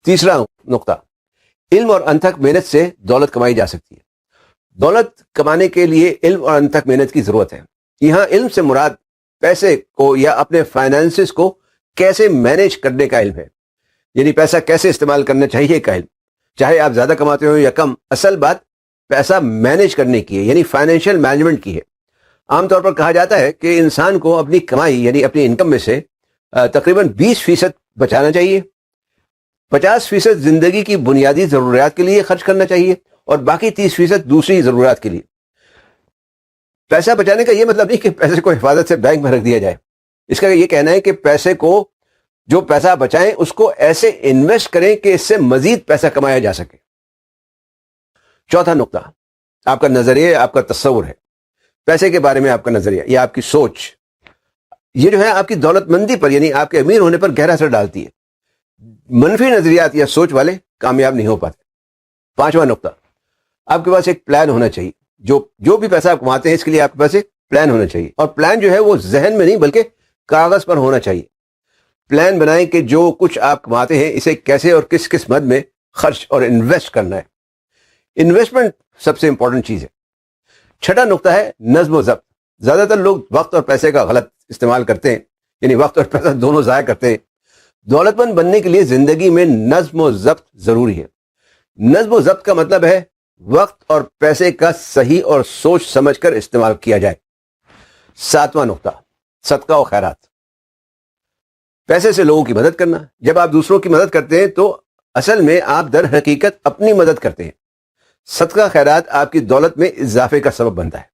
تیسرا نقطہ، علم اور انتھک محنت سے دولت کمائی جا سکتی ہے۔ دولت کمانے کے لیے علم اور انتھک محنت کی ضرورت ہے۔ یہاں علم سے مراد پیسے کو یا اپنے فائنانسز کو کیسے مینیج کرنے کا علم ہے، یعنی پیسہ کیسے استعمال کرنا چاہیے کا علم، چاہے آپ زیادہ کماتے ہو یا کم۔ اصل بات پیسہ مینیج کرنے کی ہے، یعنی فائنینشیل مینجمنٹ کی ہے۔ عام طور پر کہا جاتا ہے کہ انسان کو اپنی کمائی یعنی اپنی انکم میں سے تقریباً 20% بچانا چاہیے، 50% زندگی کی بنیادی ضروریات کے لیے خرچ کرنا چاہیے، اور باقی 30% دوسری ضروریات کے لیے۔ پیسہ بچانے کا یہ مطلب نہیں کہ پیسے کو حفاظت سے بینک میں رکھ دیا جائے۔ اس کا یہ کہنا ہے کہ پیسے کو، جو پیسہ بچائیں اس کو ایسے انویسٹ کریں کہ اس سے مزید پیسہ کمایا جا سکے۔ چوتھا نقطہ، آپ کا نظریہ، آپ کا تصور ہے پیسے کے بارے میں، آپ کا نظریہ یا آپ کی سوچ، یہ جو ہے آپ کی دولت مندی پر یعنی آپ کے امیر ہونے پر گہرا اثر ڈالتی ہے۔ منفی نظریات یا سوچ والے کامیاب نہیں ہو پاتے۔ پانچواں نقطہ، آپ کے پاس ایک پلان ہونا چاہیے۔ جو بھی پیسہ آپ کماتے ہیں اس کے لیے آپ کے پاس ایک پلان ہونا چاہیے، اور پلان جو ہے وہ ذہن میں نہیں بلکہ کاغذ پر ہونا چاہیے۔ پلان بنائیں کہ جو کچھ آپ کماتے ہیں اسے کیسے اور کس کس مد میں خرچ اور انویسٹ کرنا ہے۔ انویسٹمنٹ سب سے امپورٹنٹ چیز ہے۔ چھٹا نقطہ ہے نظم و ضبط۔ زیادہ تر لوگ وقت اور پیسے کا غلط استعمال کرتے ہیں، یعنی وقت اور پیسہ دونوں ضائع کرتے ہیں۔ دولت مند بننے کے لیے زندگی میں نظم و ضبط ضروری ہے۔ نظم و ضبط کا مطلب ہے وقت اور پیسے کا صحیح اور سوچ سمجھ کر استعمال کیا جائے۔ ساتواں نقطہ، صدقہ و خیرات۔ پیسے سے لوگوں کی مدد کرنا۔ جب آپ دوسروں کی مدد کرتے ہیں تو اصل میں آپ در حقیقت اپنی مدد کرتے ہیں۔ صدقہ خیرات آپ کی دولت میں اضافے کا سبب بنتا ہے۔